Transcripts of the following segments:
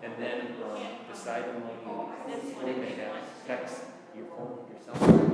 And then decide when you may have text your phone, your cell phone.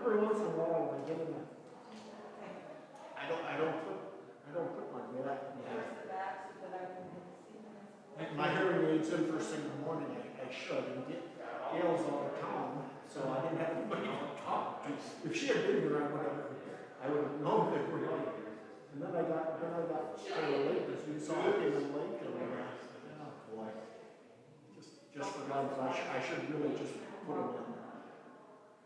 Every once in a while, I get in a, I don't put my my hearing aids in first thing in the morning. I should, and get Gail's all the time, so I didn't have anybody to talk to. If she had been here, I would have known that we're late. And then I got late because we saw it in the lake, and oh boy, just forgot. I should really just put them in.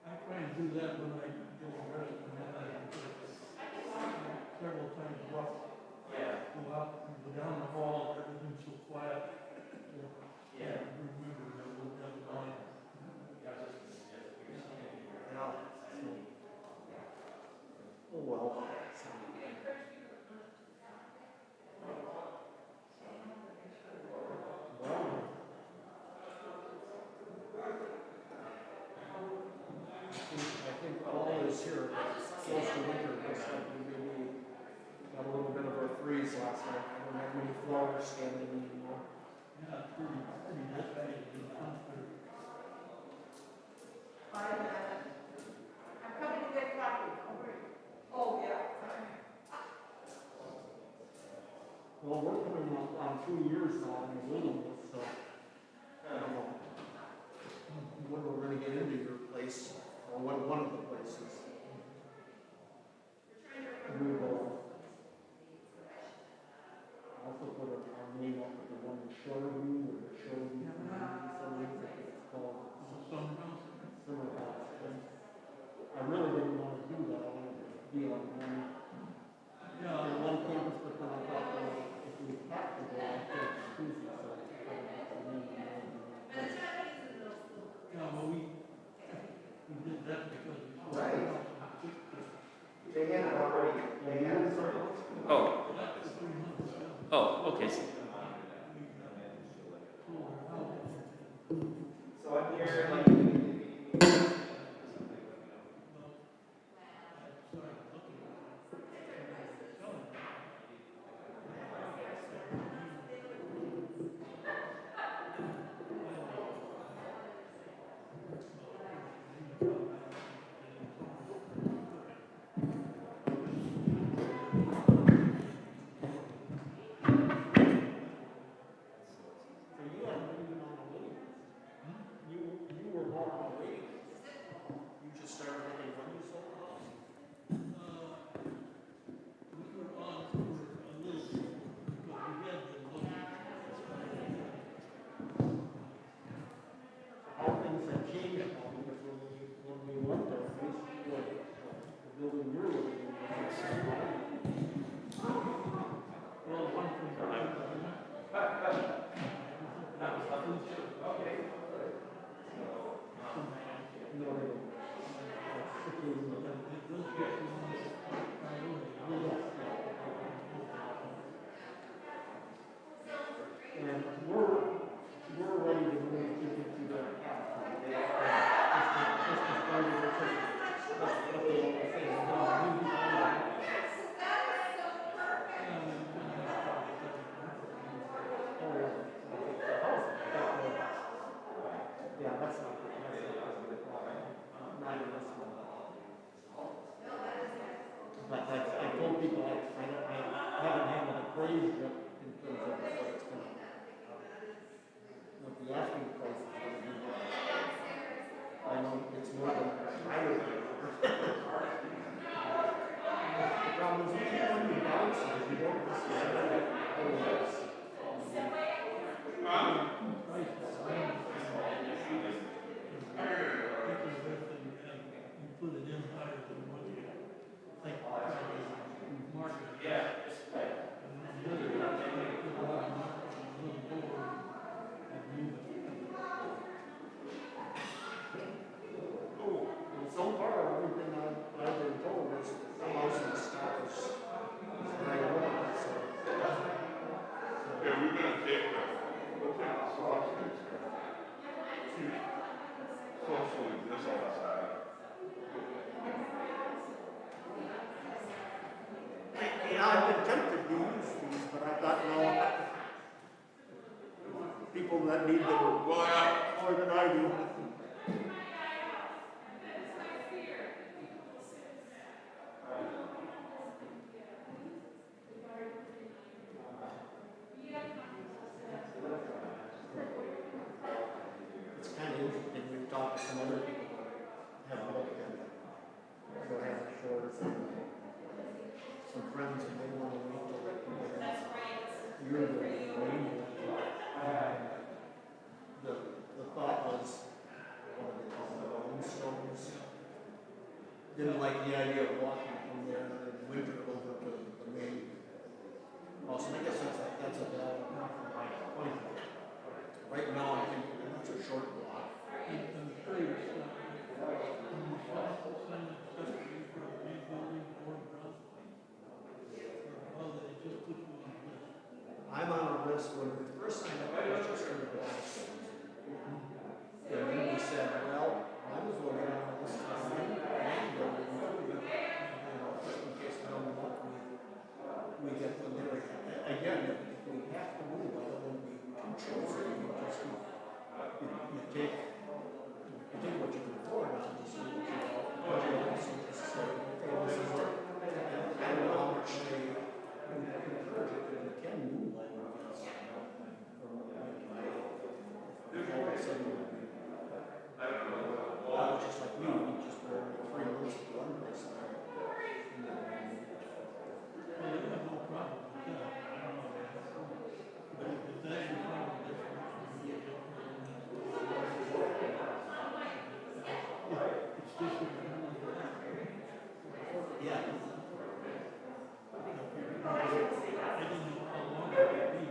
I try and do that when I go to rest, and then I several times walk, go out and go down the hall, everything's so quiet. Remember that we'll have it on. Oh well. I think fall is here. Close to winter. We got a little bit of a freeze last night. I don't have many flowers standing anymore. Yeah, it's pretty nice. I'm coming to get coffee. Oh, yeah. Well, we're coming on 2 years now on the waiting list, so I don't know when we're going to get into your place, or one of the places. We will also put our name up with the one in Shoreview, or the Shoreview, something like it's called. Summer house. Summer people that need them more than I do. It's kind of interesting, we've talked to some other people who have looked at it. So I have for some friends and they want to wait till you're the rain. The thought was, what do they call it, stones. Didn't like the idea of walking from there in winter over to the main. Also, I guess that's a valid point. Right now, I think that's a short walk. And the trees, especially for a big building or ground. Well, they just put you on the list. I'm on a list when we first signed up, I was just under the last. And then we said, well, might as well get on the list for the main building, just in case down the road we get the lyric. Again, if we have to move, I don't want to be too chosen, you take what you can afford, obviously, but you also just say, okay, this is it. And I don't know how much they encourage it, and you can move like this. All of a sudden, well, just like me, we just were 3 months at one place. Well, they have no problem with that. But if that's your problem, that's what you do. It's just that you're not Yeah. I didn't know how long it would be.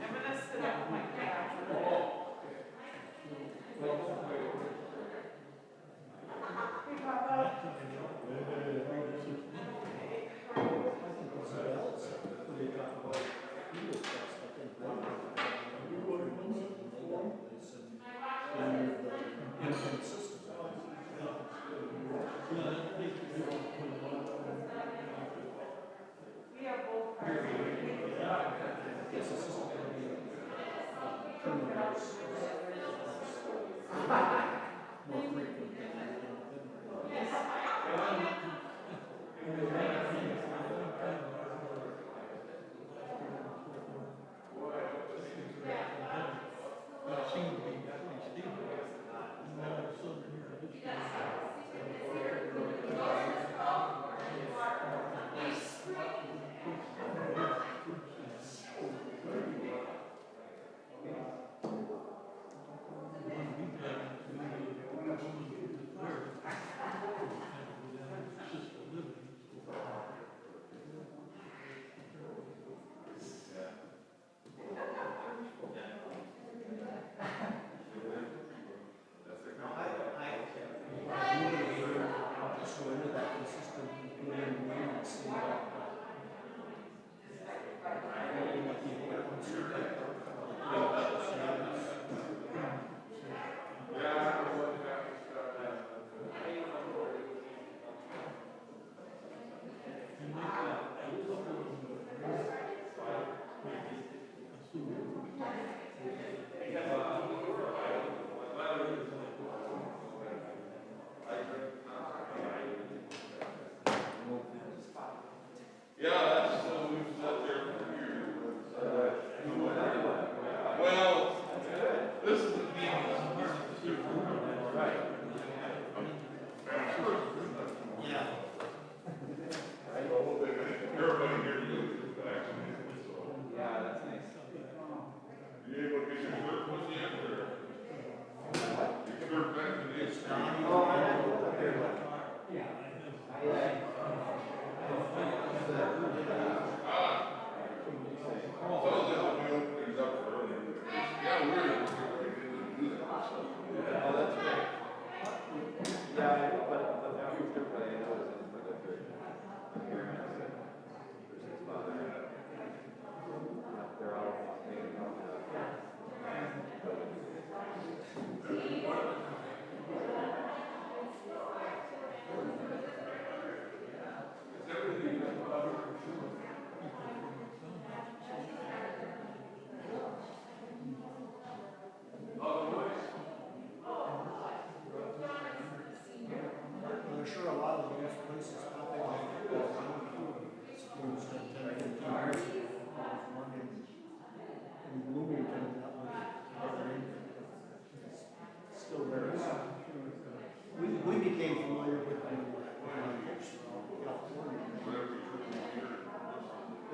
I'm gonna sit up my couch. Hey, Papa. We have both parties. It seemed to be pretty stable. And all of a sudden, here this year.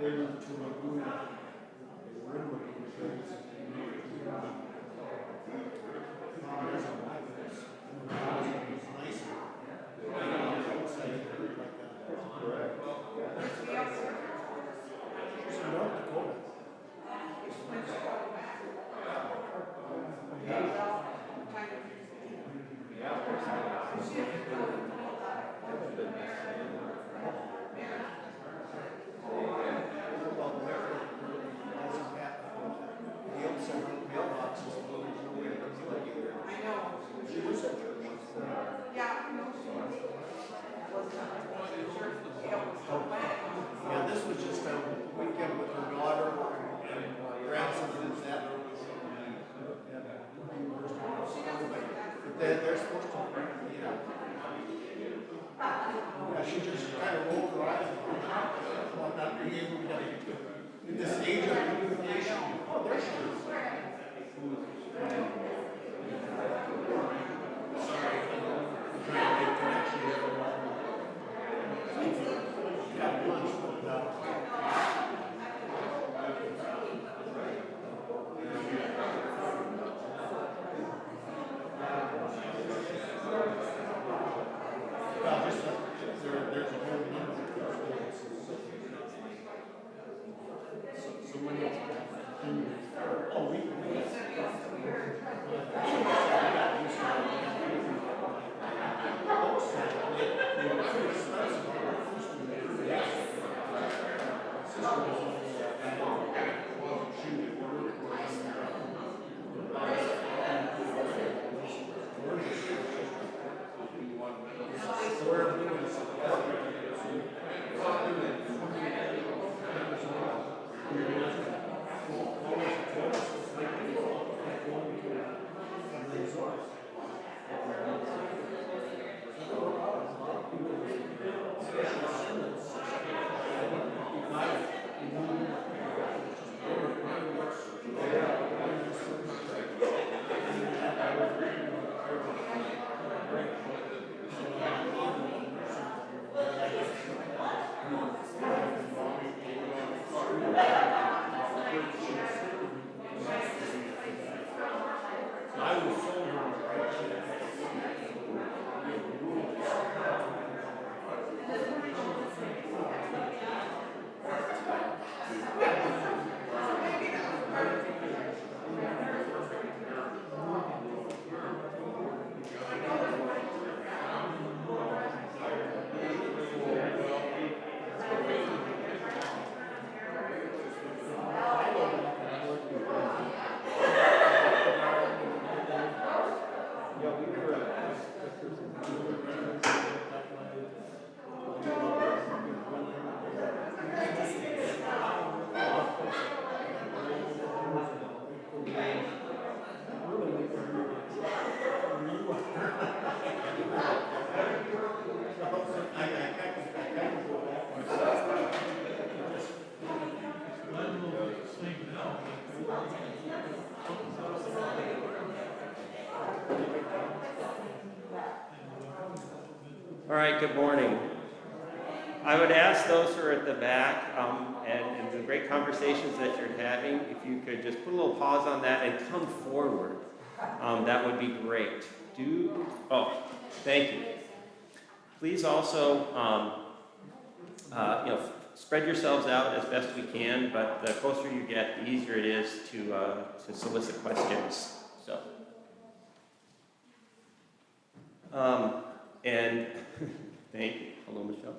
they went to Laguna. They were in Laguna. Yeah, this was just a weekend with her daughter and grandson and that. But they're supposed to, yeah, she just kind of rolled her eyes while not being able to get in this age of communication. Oh, there she is. Sorry, I'm trying to make connection here. Yeah, lunch, but there's a whole number of things. So when All right, good morning. I would ask those who are at the back and the great conversations that you're having, if you could just put a little pause on that and come forward. That would be great. Thank you. Please also, spread yourselves out as best we can, but the closer you get, the easier it is to solicit questions. So, and thank you. Hello, Michelle.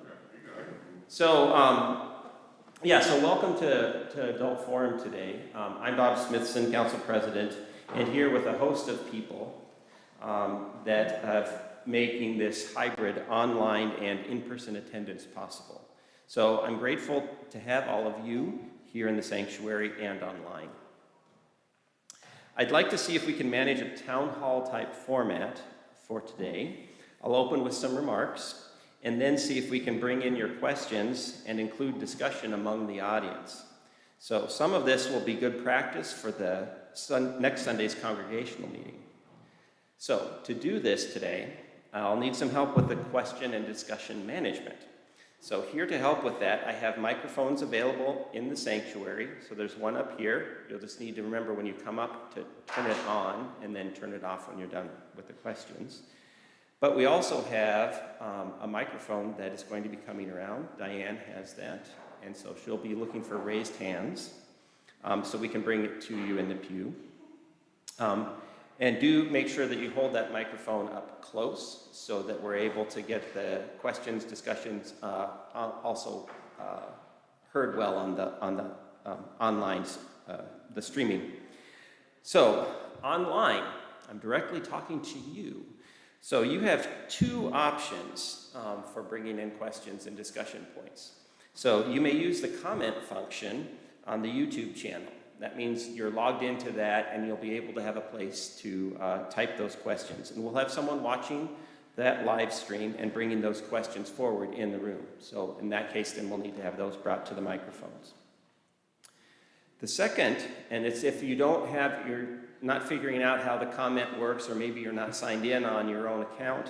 So, so welcome to Adult Forum today. I'm Bob Smithson, Council President, and here with a host of people that have making this hybrid online and in-person attendance possible. So I'm grateful to have all of you here in the sanctuary and online. I'd like to see if we can manage a town hall type format for today. I'll open with some remarks and then see if we can bring in your questions and include discussion among the audience. So some of this will be good practice for the next Sunday's congregational meeting. So to do this today, I'll need some help with the question and discussion management. So here to help with that, I have microphones available in the sanctuary. So there's one up here. You'll just need to remember when you come up to turn it on and then turn it off when you're done with the questions. But we also have a microphone that is going to be coming around. Diane has that. And so she'll be looking for raised hands so we can bring it to you in the pew. And do make sure that you hold that microphone up close so that we're able to get the questions, discussions also heard well on the online, the streaming. So online, I'm directly talking to you. So you have two options for bringing in questions and discussion points. So you may use the comment function on the YouTube channel. That means you're logged into that and you'll be able to have a place to type those questions. And we'll have someone watching that live stream and bringing those questions forward in the room. So in that case, then we'll need to have those brought to the microphones. The second, and it's if you you're not figuring out how the comment works, or maybe you're not signed in on your own account,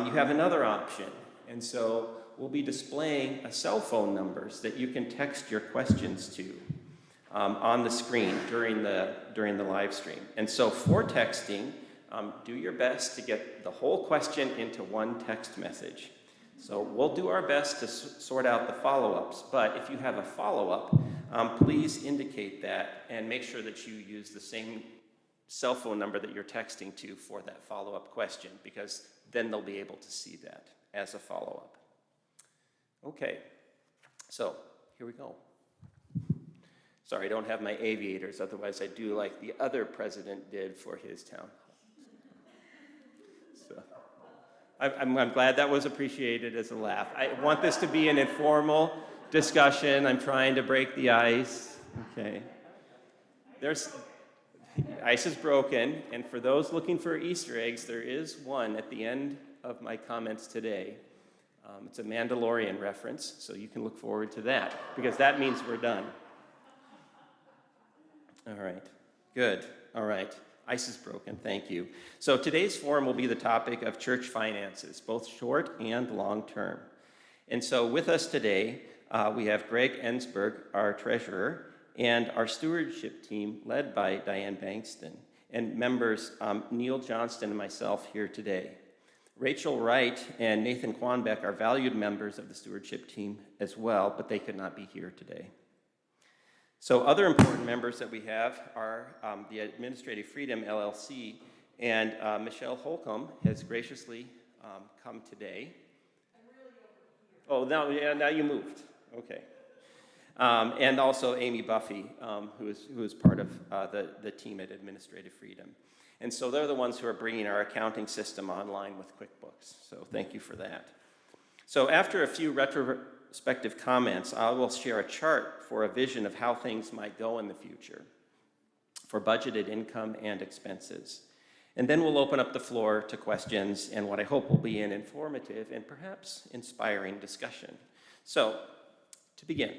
you have another option. And so we'll be displaying a cell phone numbers that you can text your questions to. On the screen during the live stream. And so for texting, do your best to get the whole question into one text message. So we'll do our best to sort out the follow-ups, but if you have a follow-up, please indicate that and make sure that you use the same cell phone number that you're texting to for that follow-up question, because then they'll be able to see that as a follow-up. Okay, so here we go. Sorry, I don't have my aviators, otherwise I do like the other president did for his town. So, I'm glad that was appreciated as a laugh. I want this to be an informal discussion. I'm trying to break the ice. Okay. Ice is broken, and for those looking for Easter eggs, there is one at the end of my comments today. It's a Mandalorian reference, so you can look forward to that, because that means we're done. All right, good. All right, ice is broken, thank you. So today's forum will be the topic of church finances, both short and long term. And so with us today, we have Greg Ensberg, our treasurer, and our stewardship team led by Diane Bankston, and members Neil Johnston and myself here today. Rachel Wright and Nathan Quanbeck are valued members of the stewardship team as well, but they could not be here today. So other important members that we have are the Administrative Freedom LLC, and Michelle Holcomb has graciously come today. Oh, now you moved. Okay. And also Amy Buffy, who is part of the team at Administrative Freedom. And so they're the ones who are bringing our accounting system online with QuickBooks. So thank you for that. So after a few retrospective comments, I will share a chart for a vision of how things might go in the future for budgeted income and expenses. And then we'll open up the floor to questions and what I hope will be an informative and perhaps inspiring discussion. So, to begin,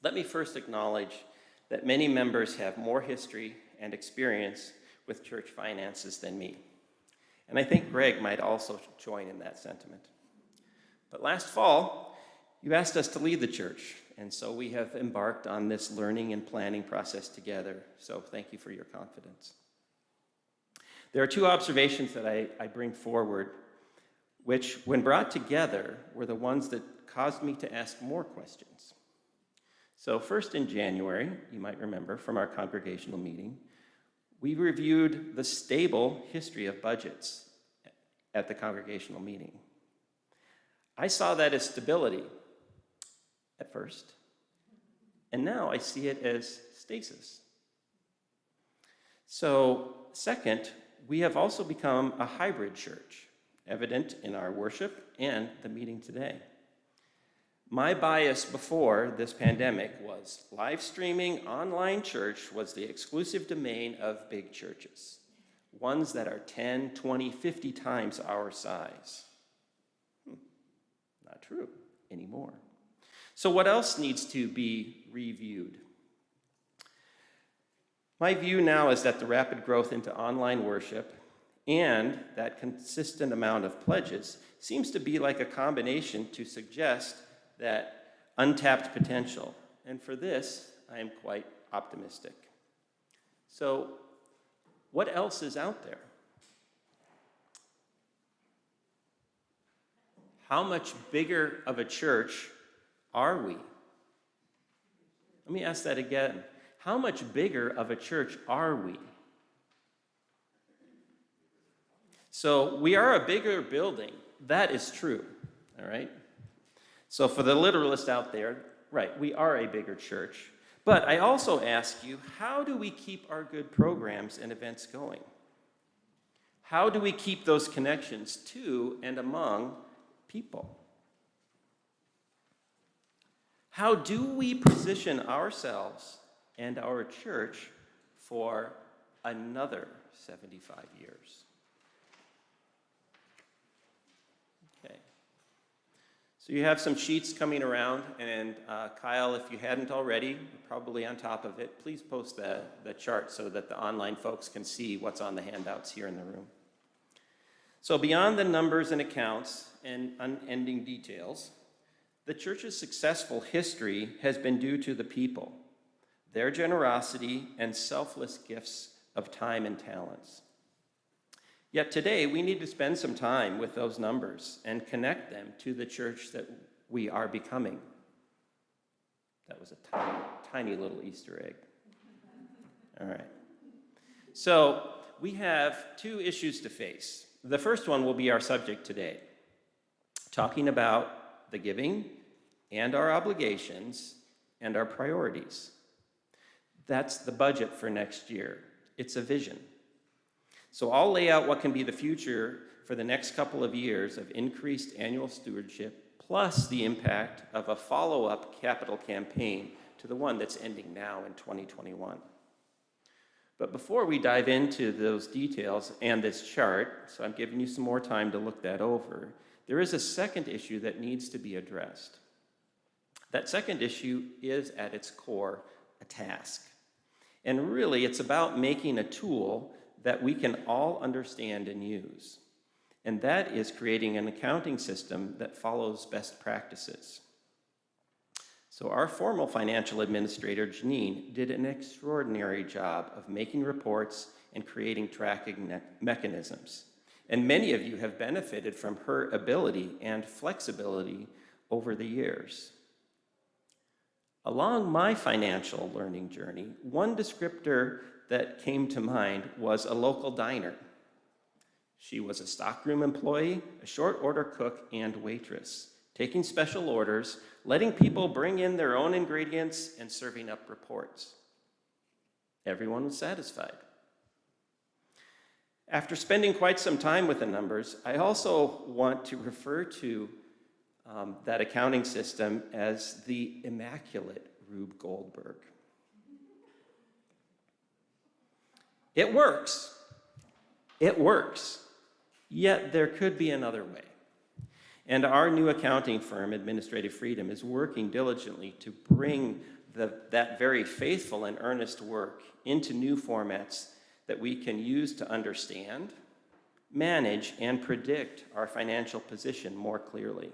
let me first acknowledge that many members have more history and experience with church finances than me. And I think Greg might also join in that sentiment. But last fall, you asked us to lead the church, and so we have embarked on this learning and planning process together. So thank you for your confidence. There are two observations that I bring forward, which, when brought together, were the ones that caused me to ask more questions. So first, in January, you might remember from our congregational meeting, we reviewed the stable history of budgets at the congregational meeting. I saw that as stability at first, and now I see it as stasis. So, second, we have also become a hybrid church, evident in our worship and the meeting today. My bias before this pandemic was live streaming online church was the exclusive domain of big churches, ones that are 10, 20, 50 times our size. Not true anymore. So what else needs to be reviewed? My view now is that the rapid growth into online worship and that consistent amount of pledges seems to be like a combination to suggest that untapped potential. And for this, I am quite optimistic. So, what else is out there? How much bigger of a church are we? Let me ask that again. How much bigger of a church are we? So we are a bigger building. That is true, all right? So for the literalist out there, right, we are a bigger church. But I also ask you, how do we keep our good programs and events going? How do we keep those connections to and among people? How do we position ourselves and our church for another 75 years? Okay. So you have some sheets coming around, and Kyle, if you hadn't already, probably on top of it, please post the chart so that the online folks can see what's on the handouts here in the room. So beyond the numbers and accounts and unending details, the church's successful history has been due to the people, their generosity and selfless gifts of time and talents. Yet today, we need to spend some time with those numbers and connect them to the church that we are becoming. That was a tiny, tiny little Easter egg. All right. So we have two issues to face. The first one will be our subject today, talking about the giving and our obligations and our priorities. That's the budget for next year. It's a vision. So I'll lay out what can be the future for the next couple of years of increased annual stewardship, plus the impact of a follow-up capital campaign to the one that's ending now in 2021. But before we dive into those details and this chart, so I'm giving you some more time to look that over, there is a second issue that needs to be addressed. That second issue is, at its core, a task. And really, it's about making a tool that we can all understand and use. And that is creating an accounting system that follows best practices. So our formal financial administrator, Janine, did an extraordinary job of making reports and creating tracking mechanisms. And many of you have benefited from her ability and flexibility over the years. Along my financial learning journey, one descriptor that came to mind was a local diner. She was a stockroom employee, a short order cook, and waitress, taking special orders, letting people bring in their own ingredients, and serving up reports. Everyone was satisfied. After spending quite some time with the numbers, I also want to refer to that accounting system as the immaculate Rube Goldberg. It works. It works. Yet there could be another way. And our new accounting firm, Administrative Freedom, is working diligently to bring that very faithful and earnest work into new formats that we can use to understand, manage, and predict our financial position more clearly.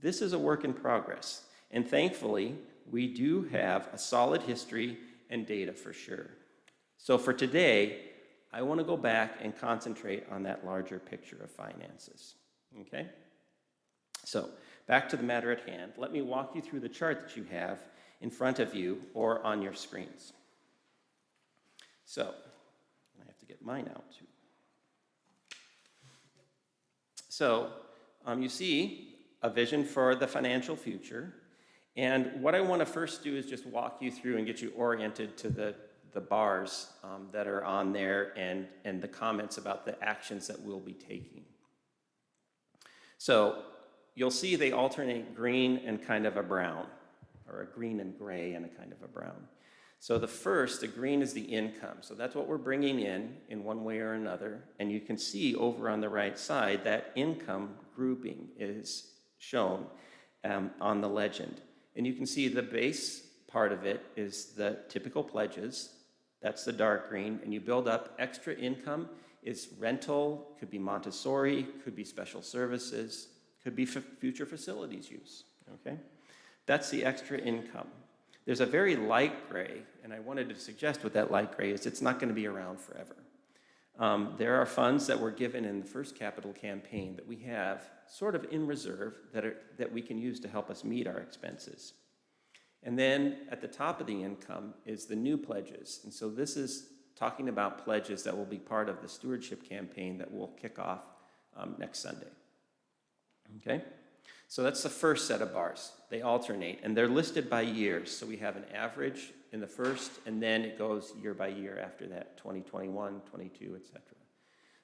This is a work in progress, and thankfully, we do have a solid history and data for sure. So for today, I want to go back and concentrate on that larger picture of finances, okay? So back to the matter at hand. Let me walk you through the chart that you have in front of you or on your screens. So I have to get mine out too. So you see a vision for the financial future. And what I want to first do is just walk you through and get you oriented to the bars that are on there and the comments about the actions that we'll be taking. So you'll see they alternate green and kind of a brown, or a green and gray and a kind of a brown. So the green is the income. So that's what we're bringing in one way or another. And you can see over on the right side that income grouping is shown on the legend. And you can see the base part of it is the typical pledges, That's the dark green. And you build up extra income. It's rental, could be Montessori, could be special services, could be future facilities use, okay? That's the extra income. There's a very light gray, and I wanted to suggest with that light gray is it's not going to be around forever. There are funds that were given in the first capital campaign that we have sort of in reserve that we can use to help us meet our expenses. And then at the top of the income is the new pledges. And so this is talking about pledges that will be part of the stewardship campaign that will kick off next Sunday. Okay? So that's the first set of bars. They alternate, and they're listed by years. So we have an average in the first, and then it goes year by year after that, 2021, 22, etc.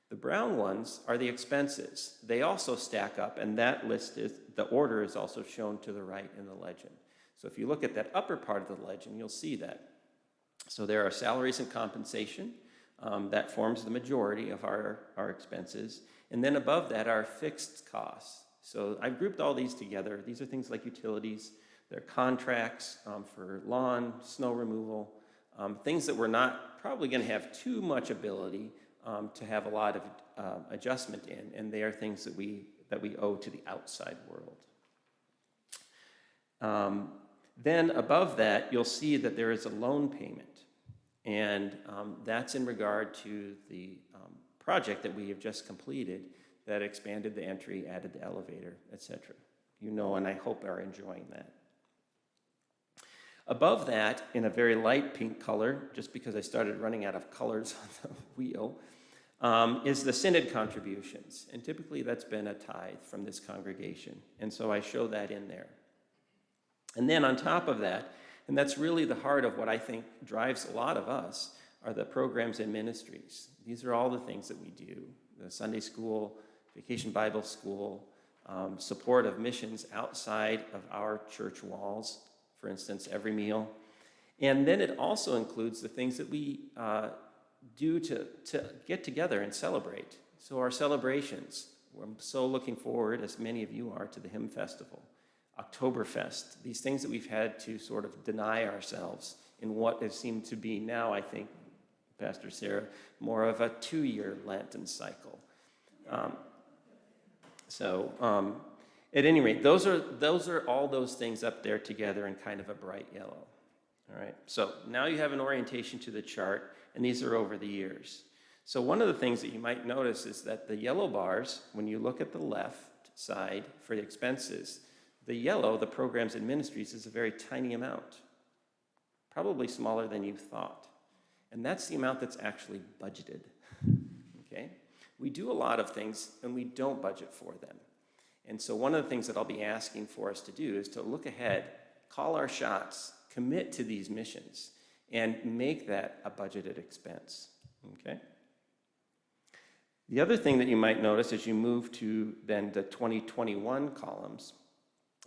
The brown ones are the expenses. They also stack up, and that list is, the order is also shown to the right in the legend. So if you look at that upper part of the legend, you'll see that. So there are salaries and compensation. That forms the majority of our expenses. And then above that are fixed costs. So I've grouped all these together. These are things like utilities. They're contracts for lawn, snow removal, things that we're not probably going to have too much ability to have a lot of adjustment in. And they are things that we owe to the outside world. Then above that, you'll see that there is a loan payment. And that's in regard to the project that we have just completed that expanded the entry, added the elevator, etc. You know, and I hope are enjoying that. Above that, in a very light pink color, just because I started running out of colors on the wheel, is the Synod Contributions. And typically that's been a tithe from this congregation. And so I show that in there. And then on top of that, and that's really the heart of what I think drives a lot of us, are the programs and ministries. These are all the things that we do. The Sunday school, Vacation Bible School, support of missions outside of our church walls, for instance, every meal. And then it also includes the things that we do to get together and celebrate. So our celebrations, I'm so looking forward, as many of you are, to the Hymn Festival. Oktoberfest, these things that we've had to sort of deny ourselves in what has seemed to be now, I think, Pastor Sarah, more of a 2-year Lenten cycle. At any rate, those are all those things up there together in kind of a bright yellow. All right, so now you have an orientation to the chart, and these are over the years. So one of the things that you might notice is that the yellow bars, when you look at the left side for the expenses, the yellow, the programs and ministries, is a very tiny amount, probably smaller than you thought. And that's the amount that's actually budgeted, okay? We do a lot of things, and we don't budget for them. And so one of the things that I'll be asking for us to do is to look ahead, call our shots, commit to these missions, and make that a budgeted expense, okay? The other thing that you might notice as you move to then the 2021 columns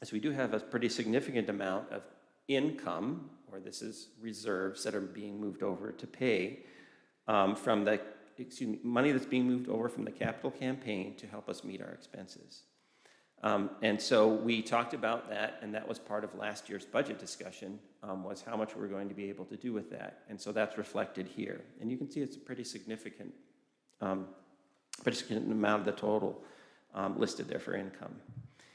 is we do have a pretty significant amount of income, or this is reserves that are being moved over to pay money that's being moved over from the capital campaign to help us meet our expenses. And so we talked about that, and that was part of last year's budget discussion, was how much we're going to be able to do with that. And so that's reflected here. And you can see it's a pretty significant amount of the total listed there for income.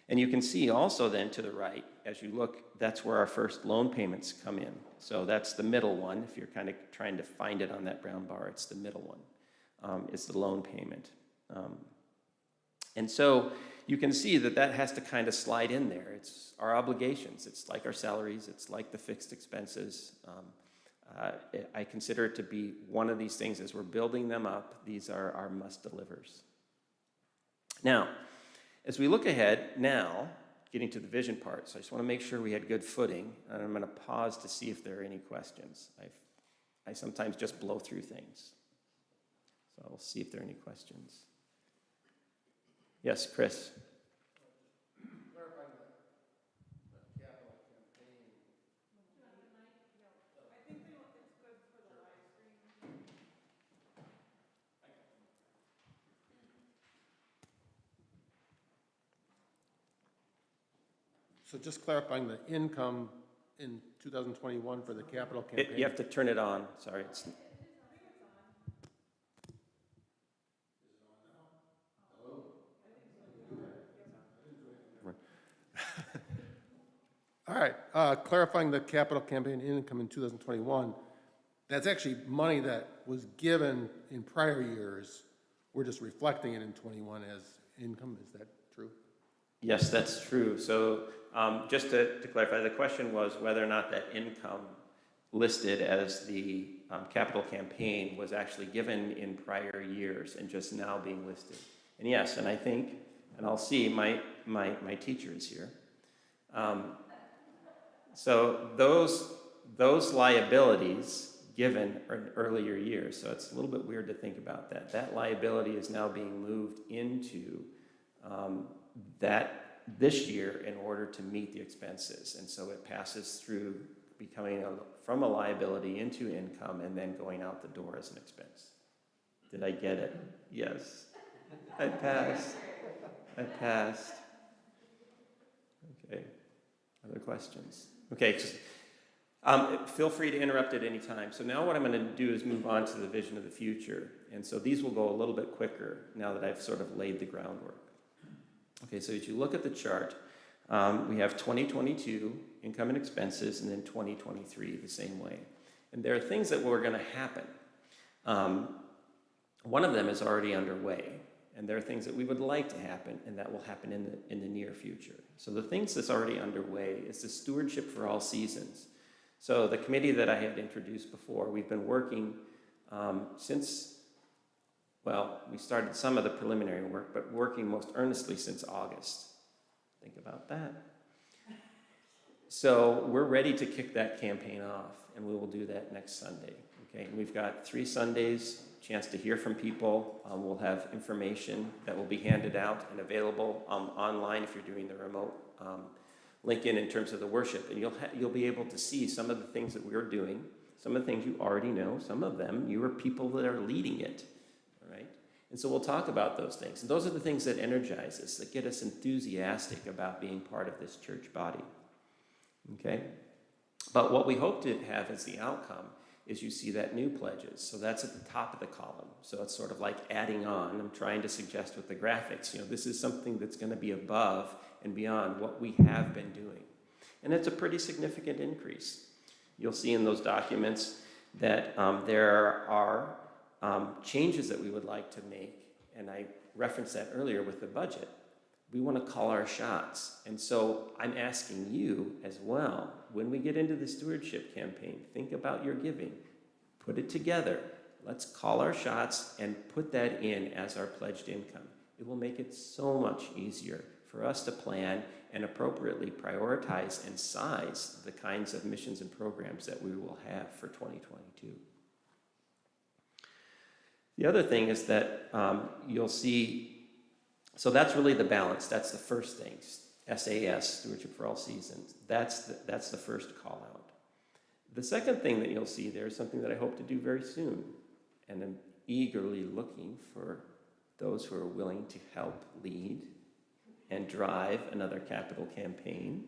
And you can see also then to the right, as you look, that's where our first loan payments come in. So that's the middle one. If you're kind of trying to find it on that brown bar, it's the middle one. It's the loan payment. And so you can see that that has to kind of slide in there. It's our obligations. It's like our salaries. It's like the fixed expenses. I consider it to be one of these things as we're building them up. These are our must-delivers. Now, as we look ahead now, getting to the vision part, so I just want to make sure we had good footing, and I'm going to pause to see if there are any questions. I sometimes just blow through things. So I'll see if there are any questions. Yes, Chris. Clarifying the capital campaign. I think it's good for the live stream. So just clarifying the income in 2021 for the capital campaign? You have to turn it on, sorry. All right, clarifying the capital campaign income in 2021, that's actually money that was given in prior years. We're just reflecting it in 21 as income, is that true? Yes, that's true. So just to clarify, the question was whether or not that income listed as the capital campaign was actually given in prior years and just now being listed. And yes, and I think, and I'll see my teacher is here. So those liabilities given in earlier years, so it's a little bit weird to think about that. That liability is now being moved into that this year in order to meet the expenses. And so it passes through becoming from a liability into income and then going out the door as an expense. Did I get it? Yes. I passed. Okay. Other questions? Okay. Feel free to interrupt at any time. So now what I'm going to do is move on to the vision of the future. And so these will go a little bit quicker now that I've sort of laid the groundwork. Okay, so as you look at the chart, we have 2022 income and expenses, and then 2023 the same way. And there are things that were going to happen. One of them is already underway, and there are things that we would like to happen, and that will happen in the near future. So the things that's already underway is the Stewardship for All Seasons. So the committee that I had introduced before, we've been working since, well, we started some of the preliminary work, but working most earnestly since August. Think about that. So we're ready to kick that campaign off, and we will do that next Sunday. Okay, and we've got 3 Sundays, chance to hear from people. We'll have information that will be handed out and available online if you're doing the remote link in terms of the worship, and you'll be able to see some of the things that we're doing, some of the things you already know, some of them you are people that are leading it, all right? And so we'll talk about those things, and those are the things that energize us, that get us enthusiastic about being part of this church body, okay? But what we hope to have as the outcome is you see that new pledges. So that's at the top of the column. So it's sort of like adding on. I'm trying to suggest with the graphics, this is something that's going to be above and beyond what we have been doing. And it's a pretty significant increase. You'll see in those documents that there are changes that we would like to make. And I referenced that earlier with the budget. We want to call our shots. And so I'm asking you as well, when we get into the stewardship campaign, think about your giving. Put it together. Let's call our shots and put that in as our pledged income. It will make it so much easier for us to plan and appropriately prioritize and size the kinds of missions and programs that we will have for 2022. The other thing is that you'll see, so that's really the balance. That's the first thing. SAS, Stewardship for All Seasons. That's the first call out. The second thing that you'll see there is something that I hope to do very soon, and I'm eagerly looking for those who are willing to help lead and drive another capital campaign.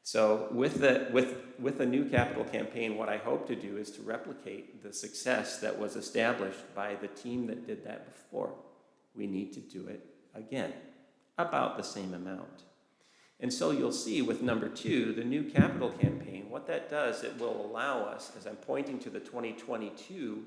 So with a new capital campaign, what I hope to do is to replicate the success that was established by the team that did that before. We need to do it again, about the same amount. And so you'll see with number 2, the new capital campaign, what that does, it will allow us, as I'm pointing to the 2022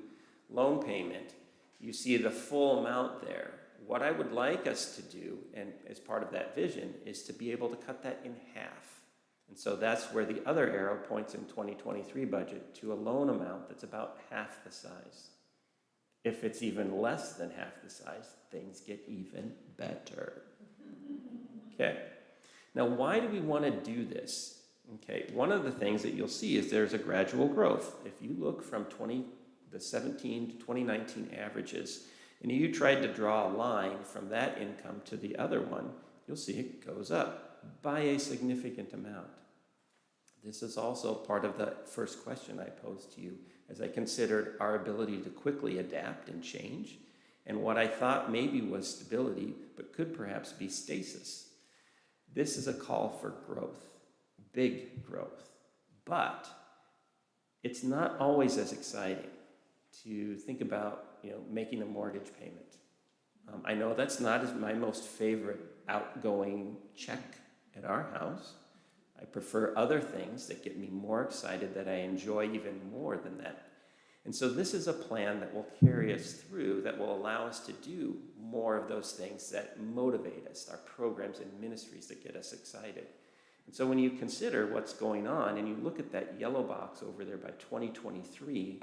loan payment, you see the full amount there. What I would like us to do, and as part of that vision, is to be able to cut that in half. And so that's where the other arrow points in 2023 budget to a loan amount that's about half the size. If it's even less than half the size, things get even better. Okay. Now, why do we want to do this? Okay. One of the things that you'll see is there's a gradual growth. If you look from the 17 to 2019 averages, and you tried to draw a line from that income to the other one, you'll see it goes up by a significant amount. This is also part of the first question I posed to you as I considered our ability to quickly adapt and change, and what I thought maybe was stability, but could perhaps be stasis. This is a call for growth, big growth. But it's not always as exciting to think about, making a mortgage payment. I know that's not my most favorite outgoing check at our house. I prefer other things that get me more excited, that I enjoy even more than that. And so this is a plan that will carry us through, that will allow us to do more of those things that motivate us, our programs and ministries that get us excited. And so when you consider what's going on and you look at that yellow box over there by 2023,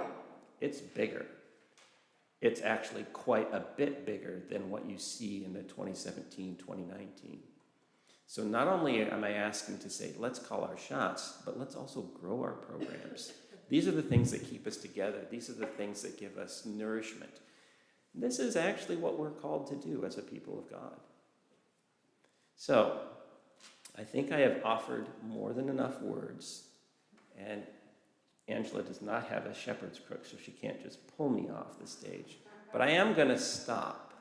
it's bigger. It's actually quite a bit bigger than what you see in the 2017, 2019. So not only am I asking to say, let's call our shots, but let's also grow our programs. These are the things that keep us together. These are the things that give us nourishment. This is actually what we're called to do as a people of God. So I think I have offered more than enough words, and Angela does not have a shepherd's crook, so she can't just pull me off the stage. But I am going to stop,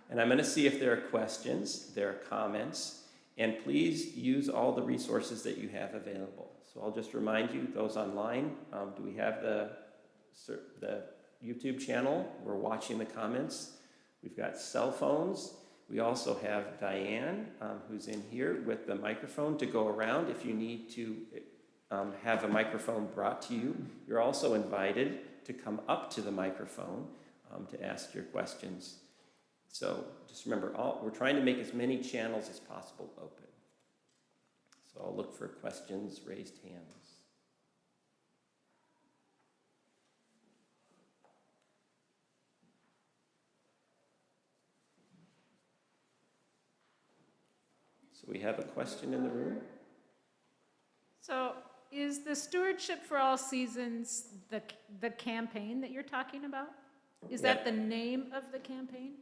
and I'm going to see if there are questions, there are comments, and please use all the resources that you have available. So I'll just remind you, those online, do we have the YouTube channel? We're watching the comments. We've got cell phones. We also have Diane, who's in here with the microphone to go around if you need to have a microphone brought to you. You're also invited to come up to the microphone to ask your questions. So just remember, we're trying to make as many channels as possible open. So I'll look for questions, raised hands. So we have a question in the room. So is the Stewardship for All Seasons the campaign that you're talking about? Is that the name of the campaign?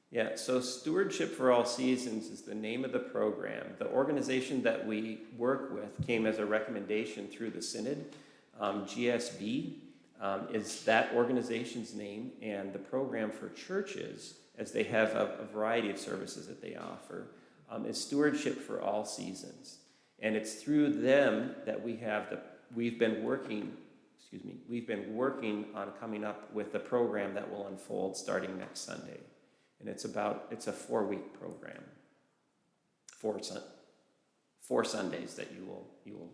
Yeah, so Stewardship for All Seasons is the name of the program. The organization that we work with came as a recommendation through the Synod. GSB is that organization's name, and the program for churches, as they have a variety of services that they offer, is Stewardship for All Seasons. And it's through them that we've been working on coming up with the program that will unfold starting next Sunday. And it's a 4-week program, 4 Sundays that you will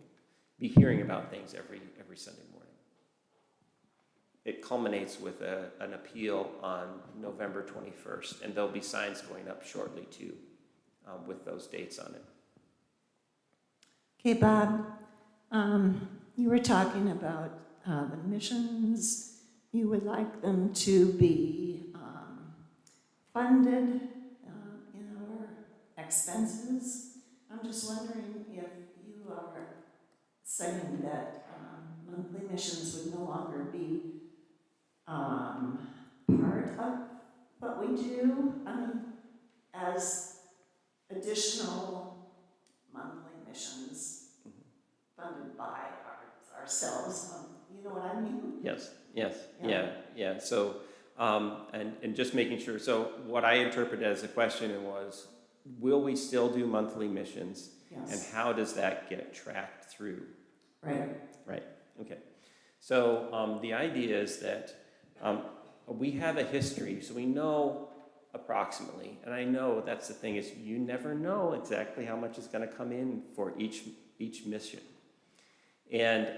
be hearing about things every Sunday morning. It culminates with an appeal on November 21st, and there'll be signs going up shortly too, with those dates on it. Okay, Bob, you were talking about the missions. You would like them to be funded in our expenses. I'm just wondering if you are saying that monthly missions would no longer be part of what we do. I mean, as additional monthly missions funded by ourselves. You know what I mean? Yes. Yeah. So, and just making sure. So, what I interpreted as a question was, will we still do monthly missions? Yes. And how does that get tracked through? Right. Okay. So, the idea is that we have a history, so we know approximately, and I know that's the thing, is you never know exactly how much is going to come in for each mission. And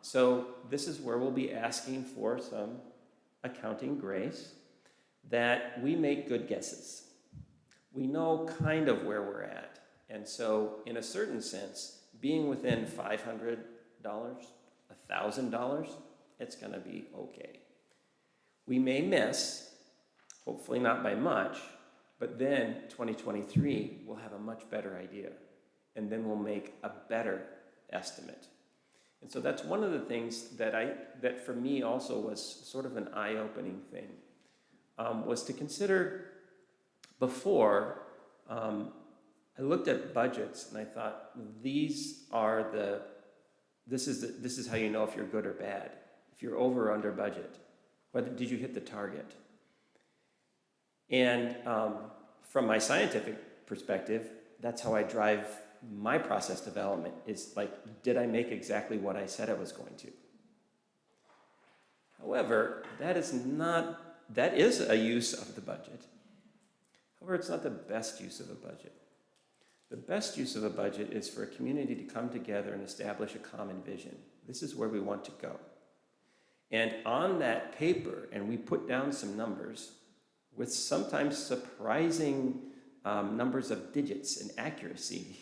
so this is where we'll be asking for some accounting grace, that we make good guesses. We know kind of where we're at. And so in a certain sense, being within $500, $1,000, it's going to be okay. We may miss, hopefully not by much, but then 2023, we'll have a much better idea. And then we'll make a better estimate. And so that's one of the things that for me also was sort of an eye-opening thing, was to consider before, I looked at budgets and I thought, this is how you know if you're good or bad. If you're over or under budget, whether did you hit the target? And from my scientific perspective, that's how I drive my process development is like, did I make exactly what I said I was going to? However, that is a use of the budget. However, it's not the best use of a budget. The best use of a budget is for a community to come together and establish a common vision. This is where we want to go. And on that paper, and we put down some numbers with sometimes surprising numbers of digits and accuracy,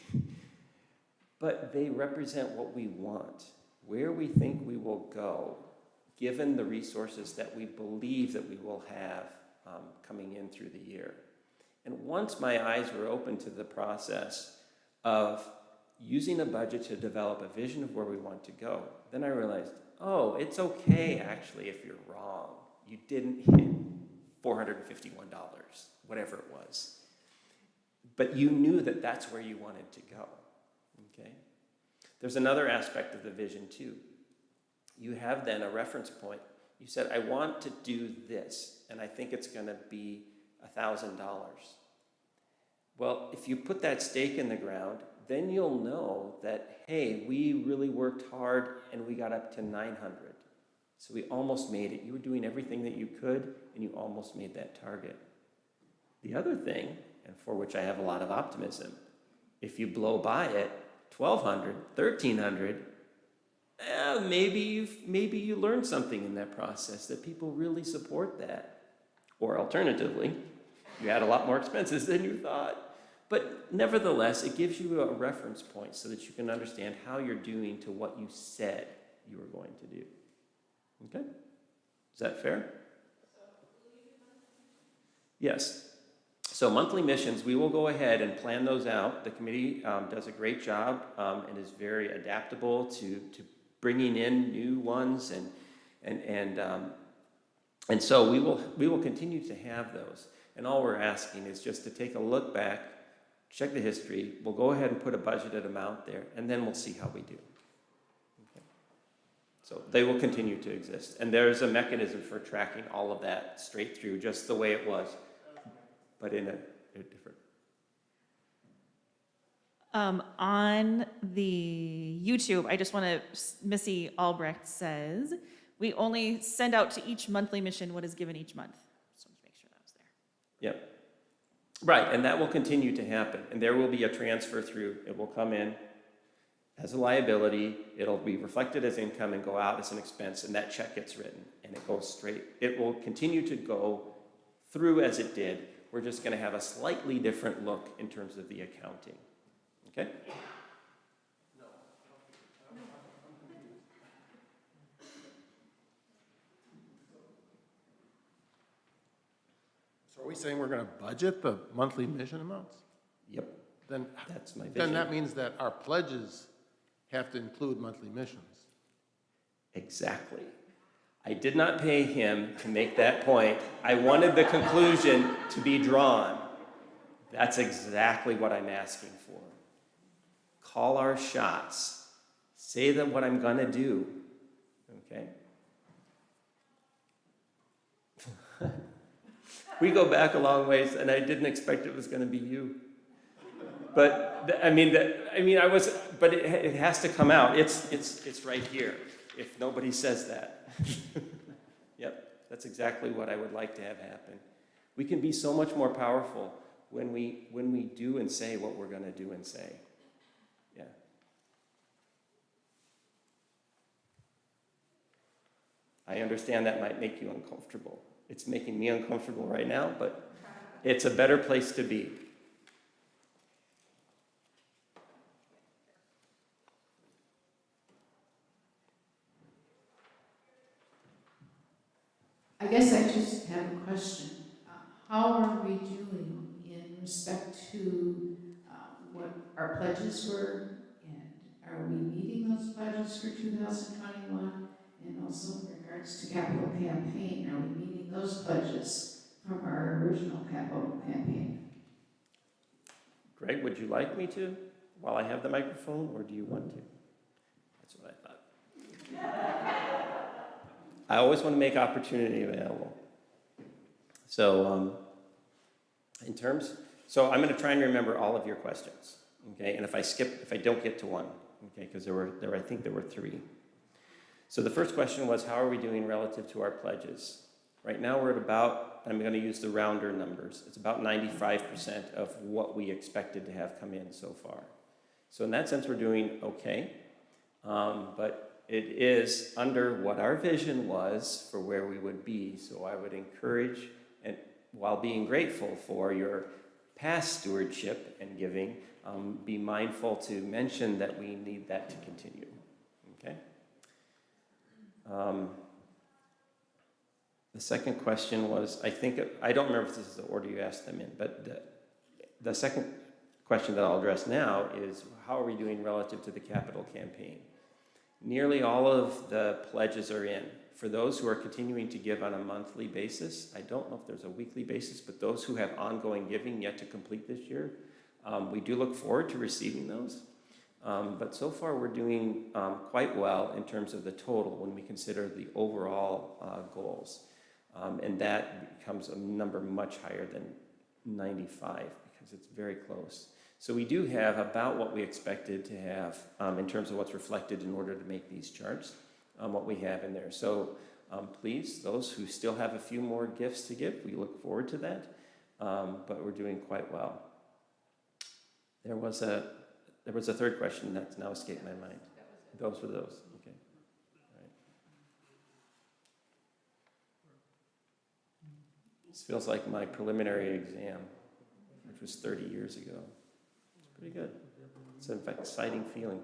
but they represent what we want, where we think we will go, given the resources that we believe that we will have coming in through the year. And once my eyes were open to the process of using a budget to develop a vision of where we want to go, then I realized, oh, it's okay actually if you're wrong. You didn't hit $451, whatever it was. But you knew that that's where you wanted to go, okay? There's another aspect of the vision too. You have then a reference point. You said, I want to do this, and I think it's gonna be $1,000. Well, if you put that stake in the ground, then you'll know that, hey, we really worked hard and we got up to 900. So we almost made it. You were doing everything that you could and you almost made that target. The other thing, and for which I have a lot of optimism, if you blow by it, 1,200, 1,300, maybe you learned something in that process, that people really support that. Or alternatively, you had a lot more expenses than you thought. But nevertheless, it gives you a reference point so that you can understand how you're doing to what you said you were going to do. Okay? Is that fair? Yes. So monthly missions, we will go ahead and plan those out. The committee does a great job and is very adaptable to bringing in new ones, and so we will continue to have those. And all we're asking is just to take a look back, check the history. We'll go ahead and put a budgeted amount there, and then we'll see how we do. Okay. So they will continue to exist, and there's a mechanism for tracking all of that straight through, just the way it was, but in a different. On the YouTube, I just want to, Missy Albrecht says, we only send out to each monthly mission what is given each month. Just wanted to make sure that was there. Yep. Right, and that will continue to happen, and there will be a transfer through. It will come in as a liability, it'll be reflected as income and go out as an expense, and that check gets written, and it goes straight. It will continue to go through as it did. We're just going to have a slightly different look in terms of the accounting. Okay? So are we saying we're going to budget the monthly mission amounts? Yep, Then, that's my vision. then that means that our pledges have to include monthly missions. Exactly. I did not pay him to make that point. I wanted the conclusion to be drawn. That's exactly what I'm asking for. Call our shots. Say that what I'm going to do. Okay? We go back a long ways, and I didn't expect it was going to be you. But but it has to come out. It's right here. If nobody says that. Yep, that's exactly what I would like to have happen. We can be so much more powerful when we do and say what we're going to do and say. Yeah. I understand that might make you uncomfortable. It's making me uncomfortable right now, but it's a better place to be. I guess I just have a question. How are we doing in respect to what our pledges were? And are we meeting those pledges for 2021? And also in regards to capital campaign, are we meeting those pledges from our original capital campaign? Greg, would you like me to while I have the microphone, or do you want to? That's what I thought. I always want to make opportunity available. So I'm going to try and remember all of your questions, Okay, and if I don't get to one, okay, because I think there were 3. So the first question was, how are we doing relative to our pledges? Right now we're at about, I'm going to use the rounder numbers, it's about 95% of what we expected to have come in so far. So in that sense, we're doing okay, but it is under what our vision was for where we would be. So I would encourage, and while being grateful for your past stewardship and giving, be mindful to mention that we need that to continue. Okay. The second question was, I don't remember if this is the order you asked them in, but the second question that I'll address now is, how are we doing relative to the capital campaign? Nearly all of the pledges are in. For those who are continuing to give on a monthly basis, I don't know if there's a weekly basis, but those who have ongoing giving yet to complete this year, we do look forward to receiving those. But so far we're doing quite well in terms of the total when we consider the overall goals. And that becomes a number much higher than 95 because it's very close. So we do have about what we expected to have in terms of what's reflected in order to make these charts, what we have in there. So please, those who still have a few more gifts to give, we look forward to that, but we're doing quite well. There was a third question that's now escaped my mind. Those were those. Okay. All right. This feels like my preliminary exam, which was 30 years ago. It's pretty good. It's an exciting feeling.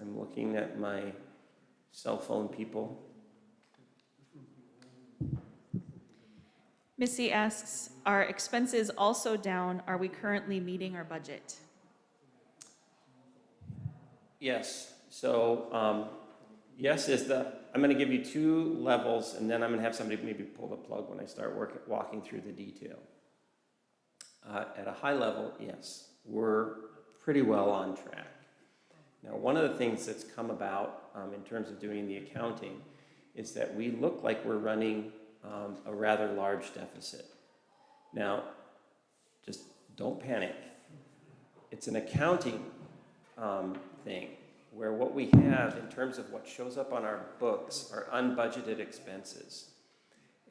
I'm looking at my cell phone people. Missy asks, are expenses also down? Are we currently meeting our budget? Yes. So, yes is I'm going to give you 2 levels, and then I'm going to have somebody maybe pull the plug when I start walking through the detail. At a high level, yes, we're pretty well on track. Now, one of the things that's come about in terms of doing the accounting is that we look like we're running a rather large deficit. Now, just don't panic. It's an accounting thing where what we have in terms of what shows up on our books are unbudgeted expenses.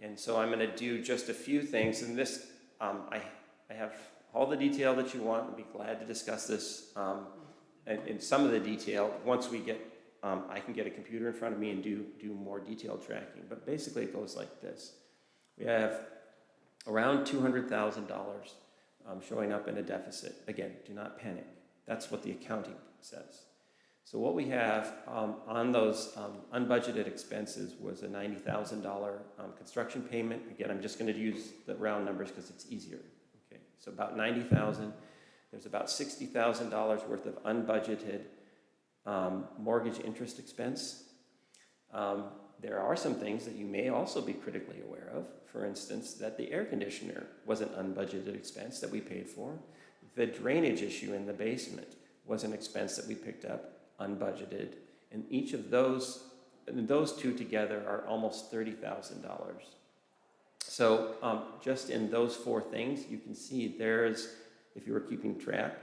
And so I'm going to do just a few things, and this, I have all the detail that you want. I'd be glad to discuss this in some of the detail once we get I can get a computer in front of me and do more detailed tracking. But basically it goes like this. We have around $200,000 showing up in a deficit. Again, do not panic. That's what the accounting says. So what we have on those unbudgeted expenses was a $90,000 construction payment. Again, I'm just going to use the round numbers because it's easier. Okay, so about $90,000. There's about $60,000 worth of unbudgeted mortgage interest expense. There are some things that you may also be critically aware of. For instance, that the air conditioner was an unbudgeted expense that we paid for. The drainage issue in the basement was an expense that we picked up, unbudgeted. And each of those 2 together are almost $30,000. So just in those 4 things, you can see there's, if you were keeping track,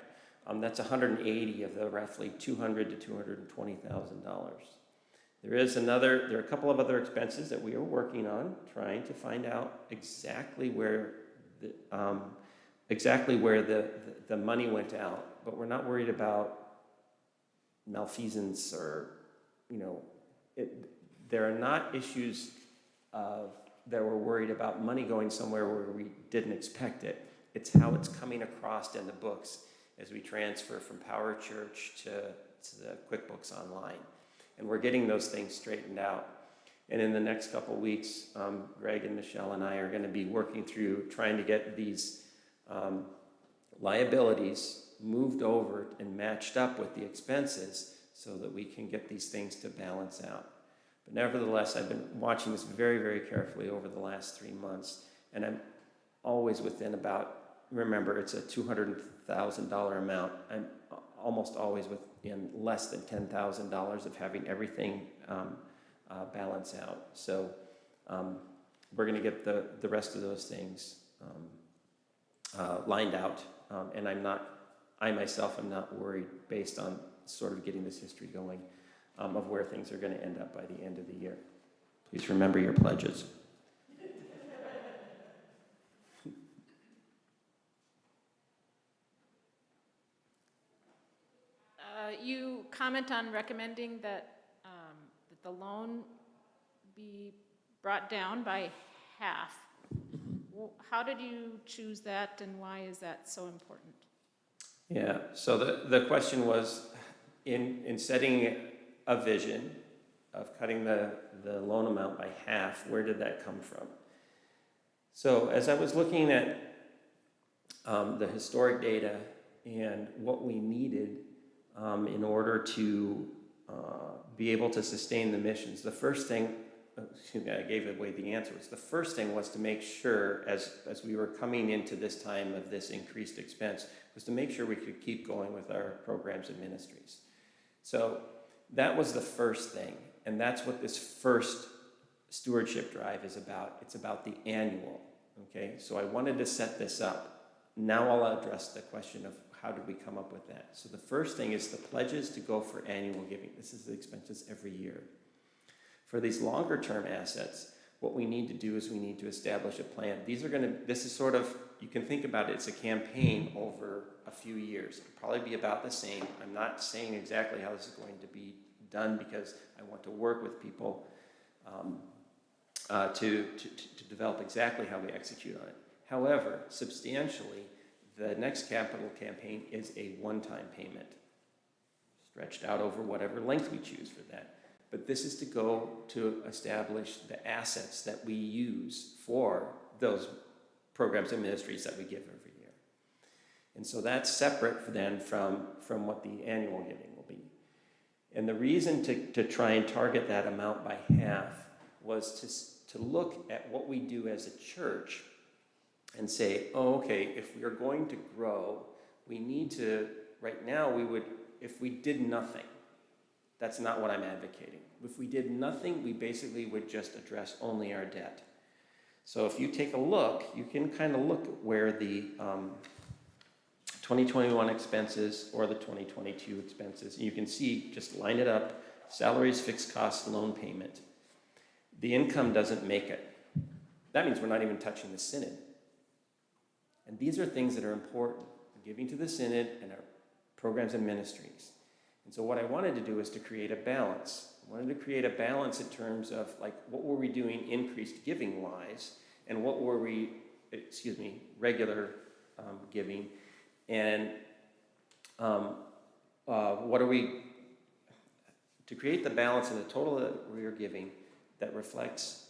that's 180 of the roughly $200,000 to $220,000. There are a couple of other expenses that we are working on, trying to find out exactly where the money went out. But we're not worried about malfeasance or, there are not issues that we're worried about money going somewhere where we didn't expect it. It's how it's coming across in the books as we transfer from Power Church to the QuickBooks Online. And we're getting those things straightened out. And in the next couple weeks, Greg and Michelle and I are going to be working through trying to get these liabilities moved over and matched up with the expenses so that we can get these things to balance out. But nevertheless, I've been watching this very, very carefully over the last 3 months, and I'm always within about, remember, it's a $200,000 amount. I'm almost always within less than $10,000 of having everything balance out. So we're going to get the rest of those things lined out. And I myself am not worried based on sort of getting this history going of where things are going to end up by the end of the year. Please remember your pledges. You comment on recommending that the loan be brought down by half. How did you choose that, and why is that so important? Yeah, so the question was, in setting a vision of cutting the loan amount by half, where did that come from? So as I was looking at the historic data and what we needed in order to be able to sustain the missions, the first thing, excuse me, I gave away the answer. The first thing was to make sure, as we were coming into this time of this increased expense, was to make sure we could keep going with our programs and ministries. So that was the first thing, and that's what this first stewardship drive is about. It's about the annual, okay? So I wanted to set this up. Now I'll address the question of how did we come up with that. So the first thing is the pledges to go for annual giving. This is the expenses every year. For these longer term assets, what we need to do is we need to establish a plan. This is sort of, you can think about it, it's a campaign over a few years. It'll probably be about the same. I'm not saying exactly how this is going to be done because I want to work with people to develop exactly how we execute on it. However, substantially, the next capital campaign is a one-time payment, stretched out over whatever length we choose for that. But this is to go to establish the assets that we use for those programs and ministries that we give every year. And so that's separate then from what the annual giving will be. And the reason to try and target that amount by half was to look at what we do as a church and say, oh, okay, if we are going to grow, we need to, right now we would, if we did nothing, that's not what I'm advocating. If we did nothing, we basically would just address only our debt. So if you take a look, you can kind of look at where the 2021 expenses or the 2022 expenses, you can see, just line it up, salaries, fixed costs, loan payment. The income doesn't make it. That means we're not even touching the synod. And these are things that are important, giving to the synod and our programs and ministries. And so what I wanted to do is to create a balance. I wanted to create a balance in terms of like what were we doing increased giving wise and what were we, regular giving, and what are we, to create the balance in the total that we are giving that reflects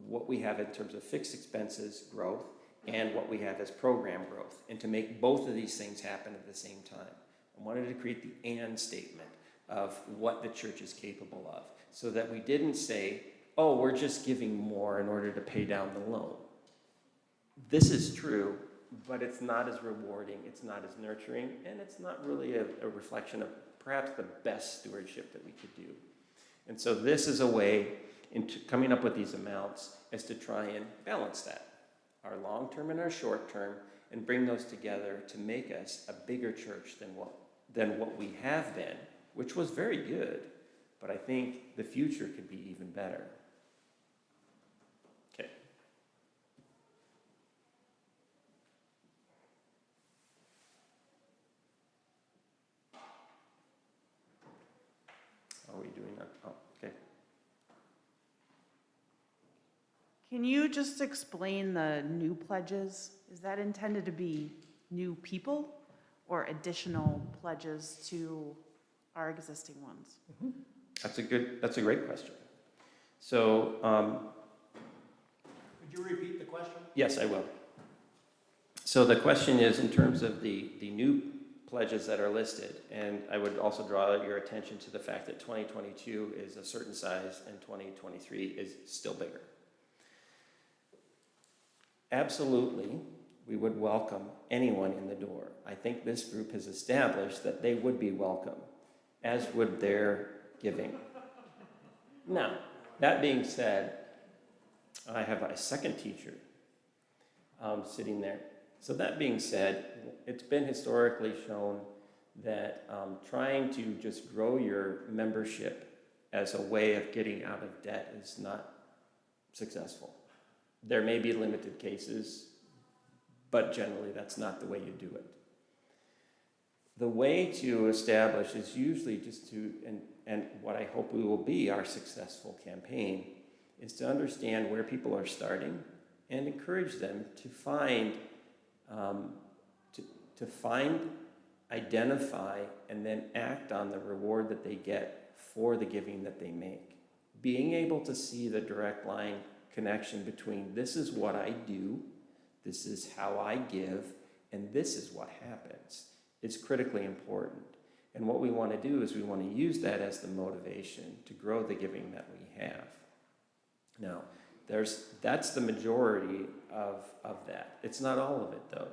what we have in terms of fixed expenses growth and what we have as program growth, and to make both of these things happen at the same time. I wanted to create the and statement of what the church is capable of, so that we didn't say, oh, we're just giving more in order to pay down the loan. This is true, but it's not as rewarding, it's not as nurturing, and it's not really a reflection of perhaps the best stewardship that we could do. And so this is a way into coming up with these amounts is to try and balance that, our long-term and our short-term, and bring those together to make us a bigger church than what we have been, which was very good, but I think the future could be even better. Okay. How are we doing that? Oh, okay. Can you just explain the new pledges? Is that intended to be new people or additional pledges to our existing ones? Mm-hmm. That's a great question. So, Could you repeat the question? yes, I will. So the question is in terms of the new pledges that are listed, and I would also draw your attention to the fact that 2022 is a certain size and 2023 is still bigger. Absolutely, we would welcome anyone in the door. I think this group has established that they would be welcome, as would their giving. Now, that being said, I have a second teacher sitting there. So that being said, it's been historically shown that trying to just grow your membership as a way of getting out of debt is not successful. There may be limited cases, but generally that's not the way you do it. The way to establish is usually just to, and what I hope we will be our successful campaign, is to understand where people are starting and encourage them to find, identify, and then act on the reward that they get for the giving that they make. Being able to see the direct line connection between this is what I do, this is how I give, and this is what happens is critically important. And what we want to do is we want to use that as the motivation to grow the giving that we have. Now, that's the majority of that. It's not all of it, though.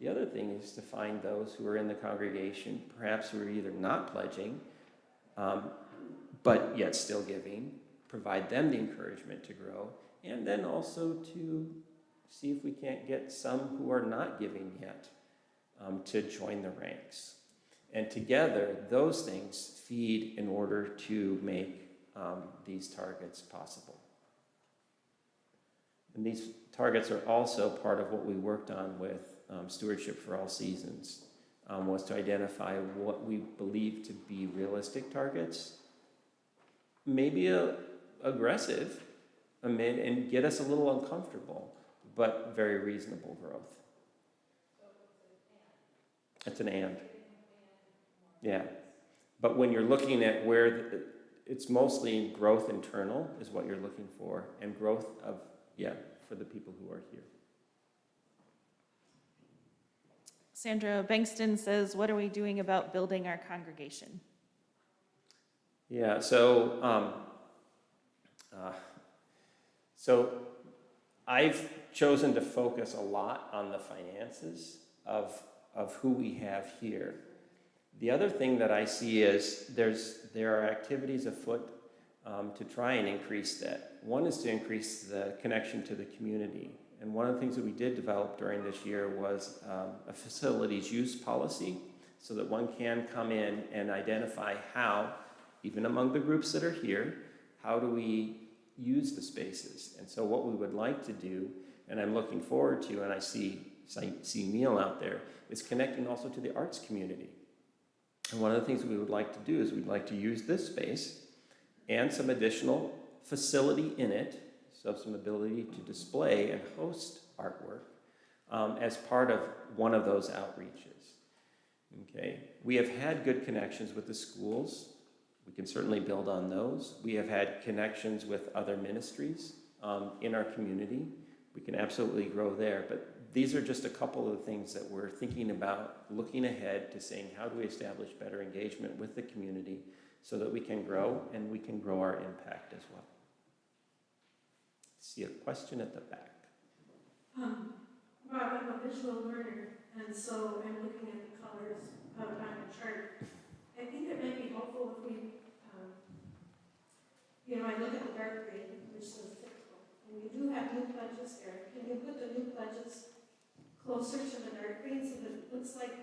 The other thing is to find those who are in the congregation, perhaps who are either not pledging, but yet still giving, provide them the encouragement to grow, and then also to see if we can't get some who are not giving yet to join the ranks. And together, those things feed in order to make these targets possible. And these targets are also part of what we worked on with Stewardship for All Seasons, was to identify what we believe to be realistic targets, maybe aggressive, and get us a little uncomfortable, but very reasonable growth. It's an and. Yeah. But when you're looking at where it's mostly growth internal is what you're looking for, and growth of, for the people who are here. Sandra Bankston says, what are we doing about building our congregation? Yeah, so I've chosen to focus a lot on the finances of who we have here. The other thing that I see is there are activities afoot to try and increase that. One is to increase the connection to the community. And one of the things that we did develop during this year was a facilities use policy so that one can come in and identify how, even among the groups that are here, how do we use the spaces? And so what we would like to do, and I'm looking forward to, and I see Neil out there, is connecting also to the arts community. And one of the things we would like to do is we'd like to use this space and some additional facility in it, so some ability to display and host artwork as part of one of those outreaches. Okay, we have had good connections with the schools. We can certainly build on those. We have had connections with other ministries in our community. We can absolutely grow there, but these are just a couple of the things that we're thinking about, looking ahead to saying, how do we establish better engagement with the community so that we can grow and we can grow our impact as well. See a question at the back. Bob, I'm a visual learner, and so I'm looking at the colors on a chart. I think it might be helpful if we, I look at the dark green, which says typical, and we do have new pledges there. Can you put the new pledges closer to the dark green so that it looks like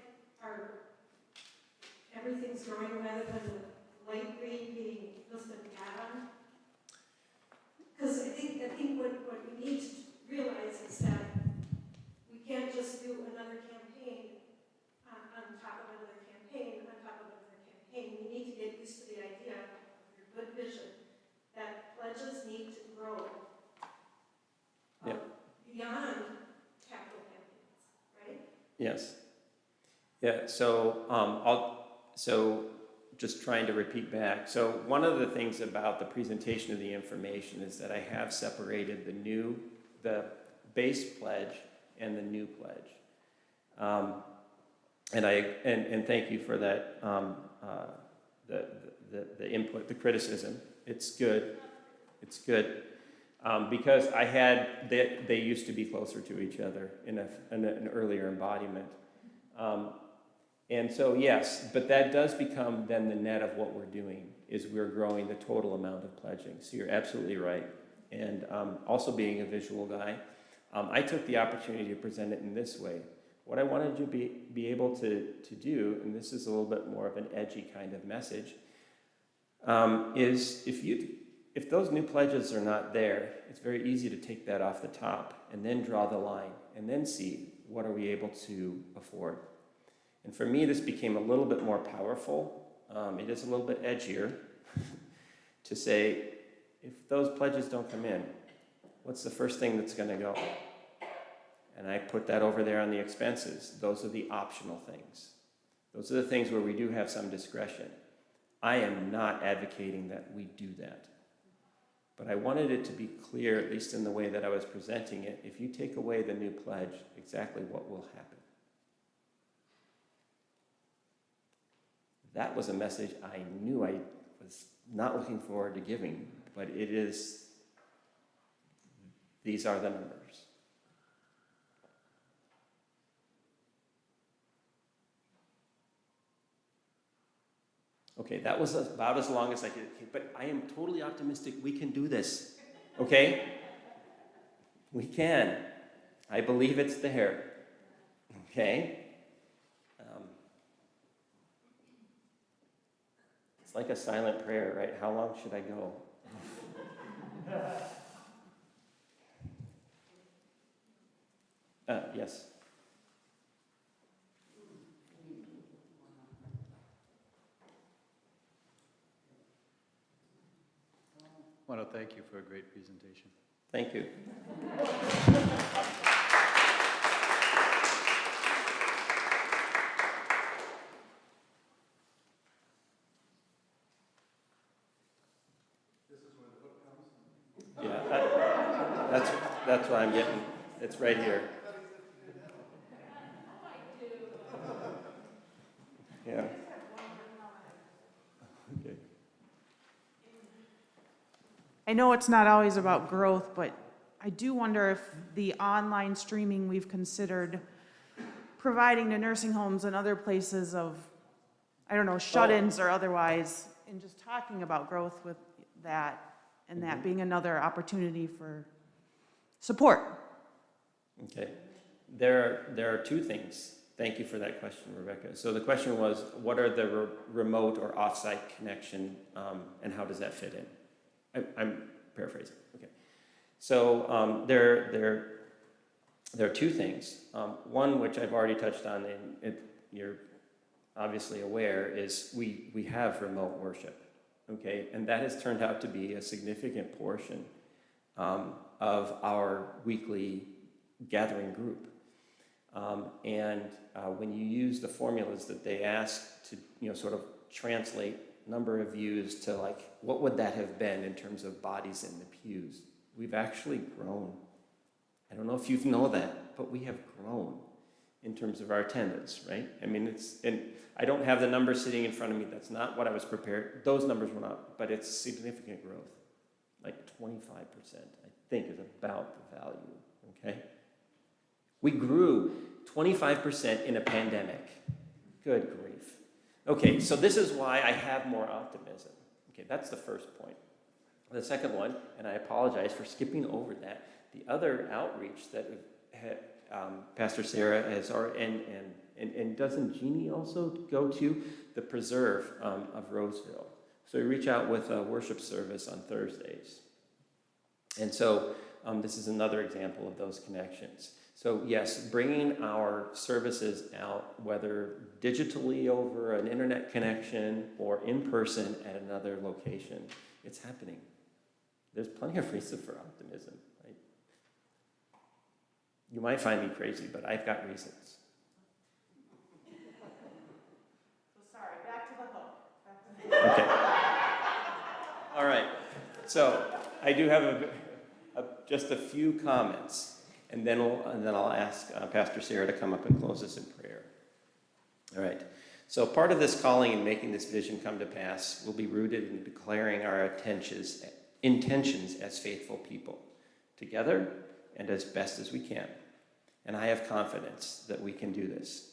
everything's growing rather than the light green being just an add-on? Because I think what we need to realize is that we can't just do another campaign on top of another campaign on top of another campaign. We need to get used to the idea of your good vision that pledges need to grow beyond capital campaigns, right? Yes. Yeah. So just trying to repeat back. So one of the things about the presentation of the information is that I have separated the base pledge and the new pledge. And thank you for that, the input, the criticism. It's good. It's good. Because they used to be closer to each other in an earlier embodiment. And so, yes, but that does become then the net of what we're doing, is we're growing the total amount of pledging. So you're absolutely right. And also being a visual guy, I took the opportunity to present it in this way. What I wanted to be able to do, and this is a little bit more of an edgy kind of message, is if those new pledges are not there, it's very easy to take that off the top and then draw the line and then see what are we able to afford. And for me, this became a little bit more powerful. It is a little bit edgier to say, if those pledges don't come in, what's the first thing that's going to go? And I put that over there on the expenses. Those are the optional things. Those are the things where we do have some discretion. I am not advocating that we do that. But I wanted it to be clear, at least in the way that I was presenting it, if you take away the new pledge, exactly what will happen. That was a message I knew I was not looking forward to giving, but it is, these are the numbers. Okay, that was about as long as I could, but I am totally optimistic we can do this, okay? We can. I believe it's there, okay? It's like a silent prayer, right? How long should I go? Yes. I want to thank you for a great presentation. Thank you. Yeah, that's what I'm getting. It's right here. Yeah. Okay. I know it's not always about growth, but I do wonder if the online streaming we've considered providing to nursing homes and other places of, I don't know, shut-ins or otherwise, and just talking about growth with that, and that being another opportunity for support. Okay. There are two things. Thank you for that question, Rebecca. So the question was, what are the remote or off-site connection, and how does that fit in? I'm paraphrasing. Okay. So there are two things. One, which I've already touched on, and you're obviously aware, is we have remote worship. Okay, and that has turned out to be a significant portion of our weekly gathering group. When you use the formulas that they ask to, sort of translate number of views to like, what would that have been in terms of bodies in the pews? We've actually grown. I don't know if you know that, but we have grown in terms of our attendance, right? I mean, and I don't have the numbers sitting in front of me. That's not what I was prepared. Those numbers went up, but it's significant growth. Like 25%, I think, is about the value, okay? We grew 25% in a pandemic. Good grief. Okay, so this is why I have more optimism. Okay, that's the first point. The second one, and I apologize for skipping over that, the other outreach that Pastor Sarah has already, and doesn't Jeannie also go to the Preserve of Roseville? So we reach out with a worship service on Thursdays. And so this is another example of those connections. So yes, bringing our services out, whether digitally over an internet connection or in person at another location, it's happening. There's plenty of reason for optimism, right? You might find me crazy, but I've got reasons. So sorry, back to the hook. Okay. All right. So I do have just a few comments. And then I'll ask Pastor Sarah to come up and close us in prayer. All right. So part of this calling and making this vision come to pass will be rooted in declaring our intentions as faithful people, together and as best as we can. And I have confidence that we can do this.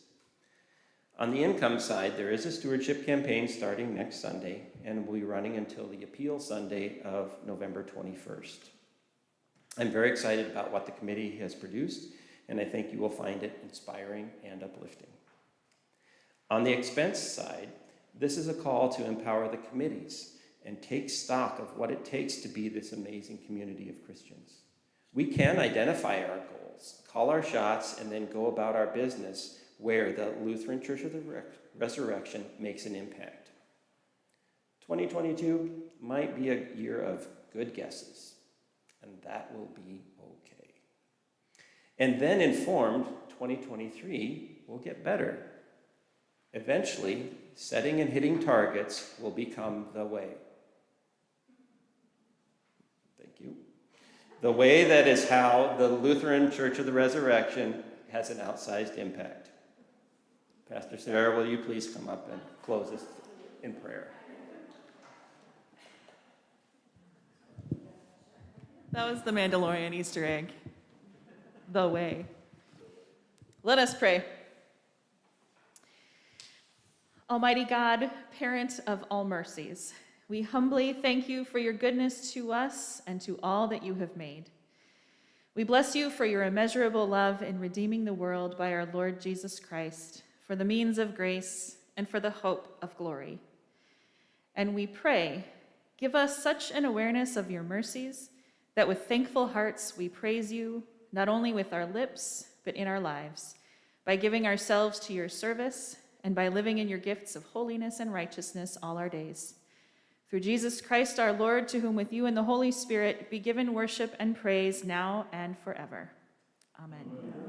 On the income side, there is a stewardship campaign starting next Sunday and will be running until the appeal Sunday of November 21st. I'm very excited about what the committee has produced, and I think you will find it inspiring and uplifting. On the expense side, this is a call to empower the committees and take stock of what it takes to be this amazing community of Christians. We can identify our goals, call our shots, and then go about our business where the Lutheran Church of the Resurrection makes an impact. 2022 might be a year of good guesses, and that will be okay. And then informed, 2023 will get better. Eventually, setting and hitting targets will become the way. Thank you. The way that is how the Lutheran Church of the Resurrection has an outsized impact. Pastor Sarah, will you please come up and close us in prayer? That was the Mandalorian Easter egg. The way. Let us pray. Almighty God, parent of all mercies, we humbly thank you for your goodness to us and to all that you have made. We bless you for your immeasurable love in redeeming the world by our Lord Jesus Christ, for the means of grace and for the hope of glory. And we pray, give us such an awareness of your mercies that with thankful hearts we praise you, not only with our lips, but in our lives, by giving ourselves to your service and by living in your gifts of holiness and righteousness all our days. Through Jesus Christ our Lord, to whom with you and the Holy Spirit be given worship and praise now and forever. Amen.